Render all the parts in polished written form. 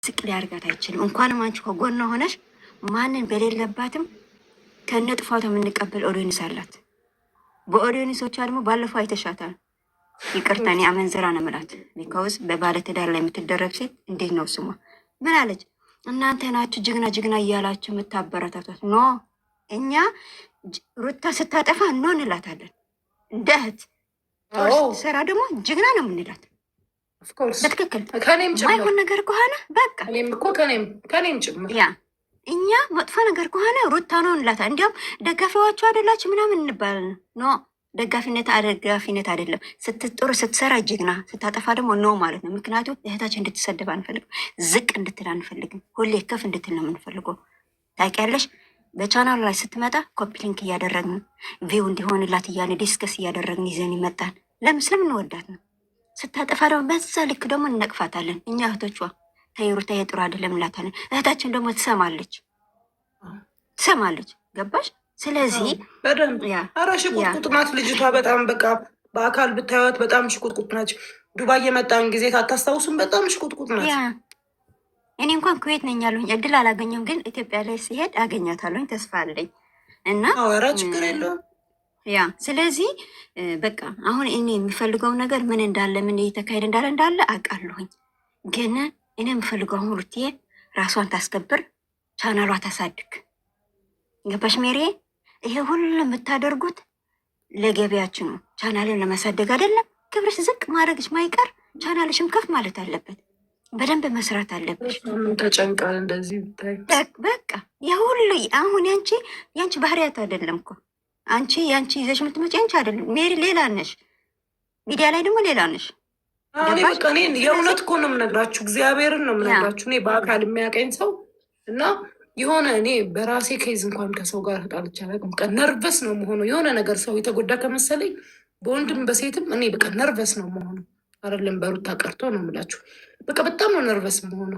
ዝቅ ሊያርጋት አይችልም። እንኳንም አንቺ ከጎኗ ሆነሽ ማንን በሌለባትም ከነ ጥፋቱ የምንቀበል ኦዲየንስ አላት። በኦዲየንሶቿ ደግሞ ባለፈው አይተሻታል። ይቅርታ እኔ አመንዝራ ነው የምላት። ቢካውዝ በባለትዳር ላይ የምትደረግ ሴት እንዴት ነው ስሟ? ምን አለች? እናንተ ናችሁ ጅግና ጅግና እያላችሁ የምታበረታቷት። ኖ እኛ ሩታ ስታጠፋ ኖ እንላታለን። እንደ እህት ጦር ስትሰራ ደግሞ ጅግና ነው የምንላት። በትክክል ማይሆን ነገር ከሆነ በቃ ከኔም ጭምር ያ እኛ መጥፎ ነገር ከሆነ ሩታ ነው እንላታለን። እንዲያውም ደጋፊዋቸው አይደላችሁ ምናምን እንባላለን። ኖ ደጋፊነት አይደለም። ስትጥሩ ስትሰራ ጀግና፣ ስታጠፋ ደግሞ ነው ማለት ነው። ምክንያቱም እህታችን እንድትሰደብ አንፈልግም፣ ዝቅ እንድትል አንፈልግም። ሁሌ ከፍ እንድትል ነው የምንፈልገው። ታውቂያለሽ፣ በቻናሉ ላይ ስትመጣ ኮፒ ሊንክ እያደረግን ቪው እንዲሆንላት እያለ ዲስከስ እያደረግን ይዘን ይመጣል። ለምን ስለምንወዳት ነው። ስታጠፋ ደግሞ በዛ ልክ ደግሞ እንነቅፋታለን። እኛ እህቶቿ ተይሩታ የጥሩ አይደለም እንላታለን። እህታችን ደግሞ ትሰማለች። ገባሽ? ስለዚህ በደንብ ኧረ ሽቁጥቁጥ ናት ልጅቷ። በጣም በቃ በአካል ብታዩት በጣም ሽቁጥቁጥ ናች። ዱባይ የመጣን ጊዜ ታታስታውሱም? በጣም ሽቁጥቁጥ ናት። እኔ እንኳን ኩዌት ነኝ ያለሁኝ እድል አላገኘም፣ ግን ኢትዮጵያ ላይ ሲሄድ አገኛታለሁኝ ተስፋ አለኝ። እና ኧረ ችግር የለውም ስለዚህ በቃ አሁን እኔ የሚፈልገው ነገር ምን እንዳለ ምን እየተካሄደ እንዳለ አውቃለሁኝ። ግን እኔ የምፈልገው አሁን ሩትዬ ራሷን ታስከብር፣ ቻናሏ ታሳድግ። ገባሽ ሜሪ? ይሄ ሁሉ የምታደርጉት ለገበያችሁ ነው። ቻናልን ለማሳደግ አይደለም። ክብርሽ ዝቅ ማድረግሽ ማይቀር ቻናልሽም ከፍ ማለት አለበት። በደንብ መስራት አለብሽ። ተጨንቃል እንደዚህ በቃ ያ ሁሉ አሁን ያንቺ ባህሪያት አይደለም እኮ አንቺ ያንቺ ይዘሽ የምትመጪ አንቺ አይደለም ሜሪ፣ ሌላ ነሽ። ሚዲያ ላይ ደግሞ ሌላ ነሽ። በቃ እኔ የእውነት እኮ ነው የምነግራችሁ፣ እግዚአብሔርን ነው የምነግራችሁ። እኔ በአካል የሚያቀኝ ሰው እና የሆነ እኔ በራሴ ኬዝ እንኳን ከሰው ጋር ተጣልቼ አላውቅም። በቃ ነርቨስ ነው መሆኑ። የሆነ ነገር ሰው የተጎዳ ከመሰለኝ በወንድም በሴትም እኔ በቃ ነርቨስ ነው መሆኑ። አይደለም በሩታ ቀርቶ ነው የምላችሁ። በቃ በጣም ነው ነርቨስ መሆኑ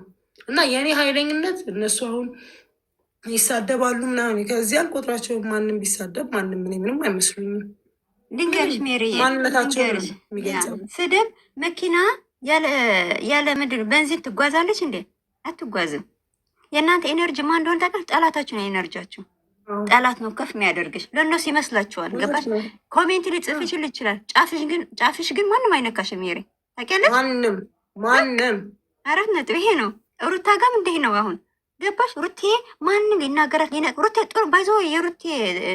እና የእኔ ኃይለኝነት እነሱ አሁን ይሳደባሉ ምናምን ከዚህ አልቆጥራቸው። ማንም ቢሳደብ ማንም እኔ ምንም አይመስሉኝም። ድንገርሽ ሜሪ ማንነታቸው የሚገልጸው ስድብ መኪና ያለ ምድር በንዚን ትጓዛለች እንዴ? አትጓዝም። የእናንተ ኤነርጂ ማን እንደሆነ ታውቃለች? ጠላታችሁ ነው። ኤነርጂያችሁ ጠላት ነው ከፍ የሚያደርግሽ። ለእነሱ ይመስላችኋል። ገባሽ? ኮሜንት ሊጽፍሽል ይችላል። ጫፍሽ ግን ማንም አይነካሽም። ሜሪ ታውቂያለሽ? ማንም 4 ነጥብ ይሄ ነው። ሩታ ጋም እንዲህ ነው አሁን ገባሽ? ሩቴ ማንም ሊናገራት ሩቴ ጥሩ ባይዞ የሩቴ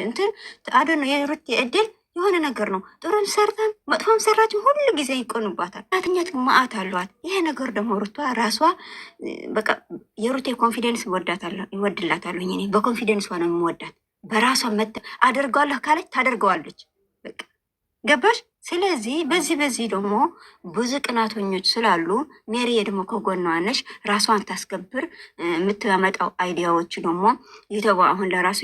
እንትን አደ ነው የሩቴ እድል የሆነ ነገር ነው። ጥሩን ሰርተን መጥፎም ሰራችን ሁሉ ጊዜ ይቆኑባታል። እናትኛት ማአት አሏት። ይሄ ነገር ደግሞ ሩቷ ራሷ በቃ የሩቴ ኮንፊደንስ ይወድላታለሁ። እኔ በኮንፊደንስ ሆነ የምወዳት በራሷ አደርገዋለሁ ካለች ታደርገዋለች። በቃ ገባሽ? ስለዚህ በዚህ ደግሞ ብዙ ቅናተኞች ስላሉ ሜሪዬ ደግሞ ከጎኗ ነሽ። ራሷን ታስከብር። የምታመጣው አይዲያዎች ደግሞ ዩቱብ አሁን ለራሱ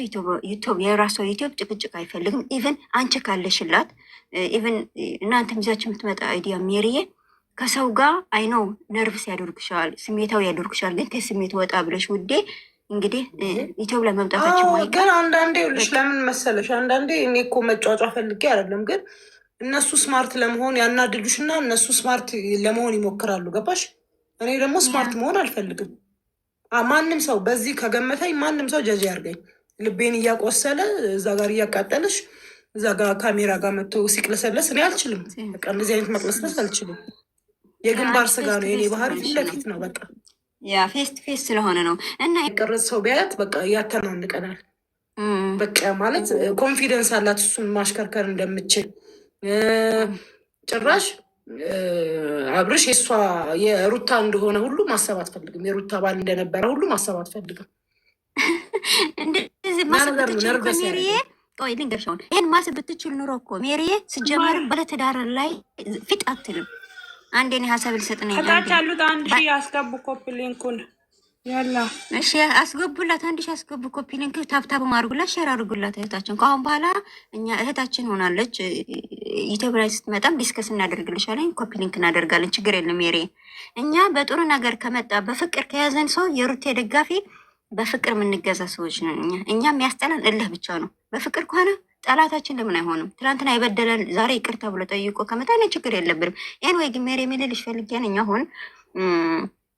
የራሷ ዩቱብ ጭቅጭቅ አይፈልግም። ኢቨን አንቺ ካለሽላት ኢቨን እናንተ ይዛችሁ የምትመጣ አይዲያ ሜሪዬ ከሰው ጋር አይነው ነርቭስ ያደርግሻል፣ ስሜታዊ ያደርግሻል። ግን ከስሜት ወጣ ብለሽ ውዴ እንግዲህ ዩቱብ ላይ መምጣታችን ማይቀር ግን አንዳንዴ ልሽ ለምን መሰለሽ አንዳንዴ እኔ እኮ መጫጫ ፈልጌ አይደለም ግን እነሱ ስማርት ለመሆን ያናድዱሽና እነሱ ስማርት ለመሆን ይሞክራሉ። ገባሽ? እኔ ደግሞ ስማርት መሆን አልፈልግም። ማንም ሰው በዚህ ከገመተኝ ማንም ሰው ጀጅ ያርገኝ። ልቤን እያቆሰለ እዛ ጋር እያቃጠለሽ እዛ ጋር ካሜራ ጋር መጥቶ ሲቅለሰለስ እኔ አልችልም። በቃ እንደዚህ አይነት መቅለስለስ አልችልም። የግንባር ስጋ ነው የኔ ባህሪ፣ ፊት ለፊት ነው። በቃ ያ ፌስ ቱ ፌስ ስለሆነ ነው እና የቀረጽ ሰው ቢያያት በቃ ያተናንቀናል። በቃ ማለት ኮንፊደንስ አላት እሱን ማሽከርከር እንደምችል ጭራሽ አብርሽ የእሷ የሩታ እንደሆነ ሁሉ ማሰብ አትፈልግም። የሩታ ባል እንደነበረ ሁሉ ማሰብ አትፈልግም። እንደዚህ ማሰብ ብትችል እኮ ሜሪዬ፣ ቆይ ልንገርሽ፣ አሁን ይህን ማሰብ ብትችል ኑሮ እኮ ሜሪዬ ስጀመርም ባለትዳር ላይ ፊት አትልም። አንዴ እኔ ሀሳብ ልሰጥ ነኝ። ከታች ያሉት 1 ሺህ ያስገቡ ኮፒ ሊንኩን ያላ እሺ አስገቡላት። 1 ሺህ ያስገቡ ኮፒ ሊንክ ታብታብ አድርጉላት፣ ሼር አድርጉላት። እህታችን ከአሁን በኋላ እኛ እህታችን ሆናለች። ዩቲዩብ ላይ ስትመጣም ዲስከስ እናደርግልሻለን፣ ኮፒ ሊንክ እናደርጋለን። ችግር የለም ሜሪ። እኛ በጥሩ ነገር ከመጣ በፍቅር ከያዘን ሰው የሩቴ ደጋፊ በፍቅር የምንገዛ ሰዎች ነን። እኛ የሚያስጠላን እልህ ብቻ ነው። በፍቅር ከሆነ ጠላታችን ለምን አይሆንም? ትናንትና የበደለን ዛሬ ይቅርታ ብሎ ጠይቆ ከመጣ ችግር የለብንም። ይህን ወይ ግን ሜሪ የሚልልሽ ፈልጊያን እኛ አሁን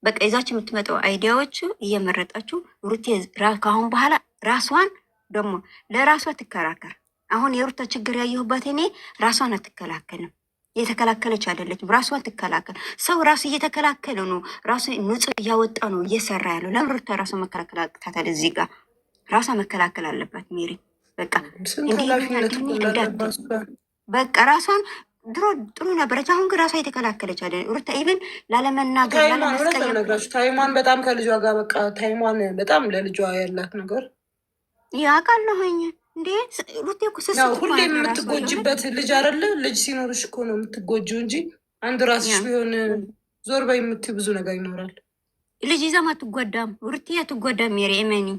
በቃ ይዛችሁ የምትመጣው አይዲያዎቹ እየመረጣችሁ ሩቴ ከአሁን በኋላ ራሷን ደግሞ ለራሷ ትከራከር። አሁን የሩታ ችግር ያየሁባት እኔ ራሷን አትከላከልም፣ እየተከላከለች አይደለችም። ራሷን ትከላከል። ሰው ራሱ እየተከላከለ ነው፣ ራሱ ንጹህ እያወጣ ነው እየሰራ ያለው። ለምን ሩታ ራሷ መከላከል አቅታታል? እዚህ ጋር ራሷ መከላከል አለባት ሜሪ። በቃ በቃ ራሷን ድሮ ጥሩ ነበረች። አሁን ግን ራሷ የተከላከለች አለ ሩታ። ኢቨን ላለመናገር ታይሟን በጣም ከልጇ ጋር በቃ ታይሟን በጣም ለልጇ ያላት ነገር ያውቃለሁኝ እንዴ ሩቴ እኮ ሁሌ የምትጎጅበት ልጅ አይደለ? ልጅ ሲኖርሽ እኮ ነው የምትጎጂው እንጂ አንድ ራስሽ ቢሆን ዞር በይ የምትይው ብዙ ነገር ይኖራል። ልጅ ይዛም አትጎዳም ሩቴ፣ አትጎዳም ሜሪ እመኒ።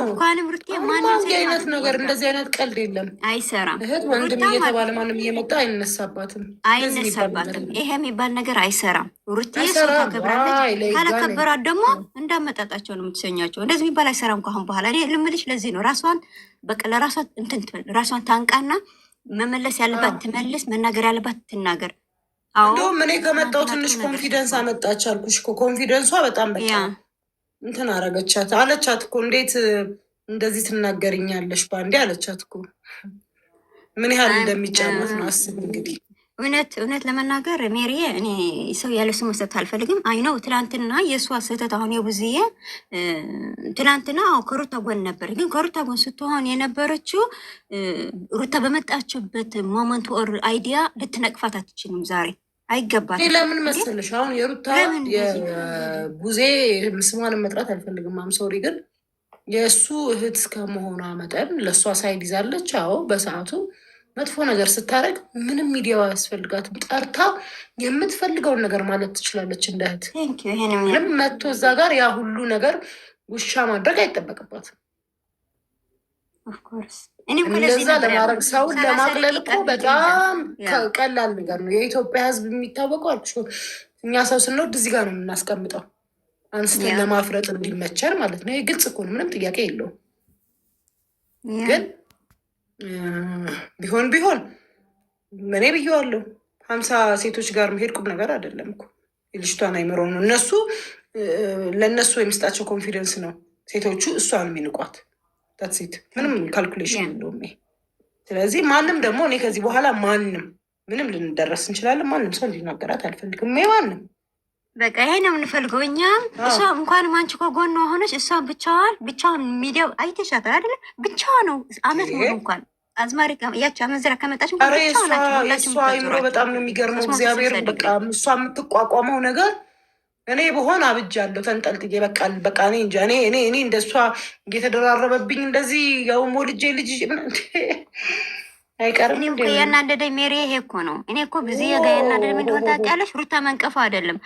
እንኳንም ሩቴ ማንም አይነት ነገር እንደዚህ አይነት ቀልድ የለም፣ አይሰራም። እህት ወንድም እየተባለ ማንም እየመጣ አይነሳባትም። ይሄ የሚባል ነገር አይሰራም። ሩቴ ሰው ታከብራለች። ካላከበራት ደግሞ እንዳመጣጣቸው ነው የምትሰኛቸው። እንደዚህ የሚባል አይሰራም ከአሁን በኋላ። እኔ ልምልሽ ለዚህ ነው ራሷን በቃ ለራሷ እንትን ራሷን ታንቃና መመለስ ያለባት ትመልስ፣ መናገር ያለባት ትናገር። እንደውም እኔ ከመጣው ትንሽ ኮንፊደንስ አመጣች አልኩሽ እኮ። ኮንፊደንሷ በጣም በቃ እንትን አረገቻት አለቻት እኮ። እንዴት እንደዚህ ትናገርኛለሽ ባንዴ አለቻት እኮ። ምን ያህል እንደሚጫወት ነው አስብ እንግዲህ። እውነት ለመናገር ሜሪ፣ እኔ ሰው ያለ ስሙ መስጠት አልፈልግም። አይነው ትላንትና የእሷ ስህተት አሁን የቡዝዬ ትላንትና ከሩታ ጎን ነበር፣ ግን ከሩታ ጎን ስትሆን የነበረችው ሩታ በመጣችበት ሞመንት ኦር አይዲያ ልትነቅፋት አትችልም ዛሬ አይገባትም። ለምን መሰለሽ አሁን የሩታ የቡዜ ስሟን መጥራት አልፈልግም፣ አምሶሪ ግን የእሱ እህት ከመሆኗ መጠን ለእሷ ሳይድ ይዛለች። አዎ በሰዓቱ መጥፎ ነገር ስታደርግ ምንም ሚዲያው አያስፈልጋትም። ጠርታ የምትፈልገውን ነገር ማለት ትችላለች እንደ እህት። ምንም መጥቶ እዛ ጋር ያ ሁሉ ነገር ውሻ ማድረግ አይጠበቅባትም። እንደዛ ለማድረግ ሰውን ለማቅለል እኮ በጣም ቀላል ነገር ነው። የኢትዮጵያ ሕዝብ የሚታወቀው አልኩሽ እኛ ሰው ስንወድ እዚህ ጋር ነው የምናስቀምጠው፣ አንስተን ለማፍረጥ እንዲመቸን ማለት ነው። ይህ ግልጽ እኮ ነው፣ ምንም ጥያቄ የለውም። ግን ቢሆን እኔ ብዬዋለሁ 50 ሴቶች ጋር መሄድ ቁም ነገር አይደለም እኮ። የልጅቷን አይምሮ ነው እነሱ ለእነሱ የሚሰጣቸው ኮንፊደንስ ነው ሴቶቹ እሷን የሚንቋት ሴት ምንም ካልኩሌሽን የለውም። ስለዚህ ማንም ደግሞ እኔ ከዚህ በኋላ ምንም ልንደረስ እንችላለን። ማንም ሰው እንዲናገራት አልፈልግም። ማንም በቃ ይሄ ነው የምንፈልገው እኛም። እሷ እንኳንም አንቺ ከጎኗ ሆነች፣ እሷ ብቻዋን ሚዲያው አይተሻታል አይደለ? ብቻዋ ነው አመት ሙሉ እንኳን አዝማሪ ያቺ አመዝራ ከመጣች እሷ አይምሮ በጣም ነው የሚገርመው። እግዚአብሔር በቃ እሷ የምትቋቋመው ነገር እኔ በሆን አብጃለሁ ተንጠልጥዬ በቃ እኔ እንጃ እኔ እንደሷ እየተደራረበብኝ እንደዚህ ያው ሞልጄ ልጅ አይቀርም። ያናደደኝ ሜሪ ይሄ እኮ ነው። እኔ እኮ ብዙ የጋ ያናደደ እንደሆነ ታውቂያለሽ። ሩታ መንቀፋ አይደለም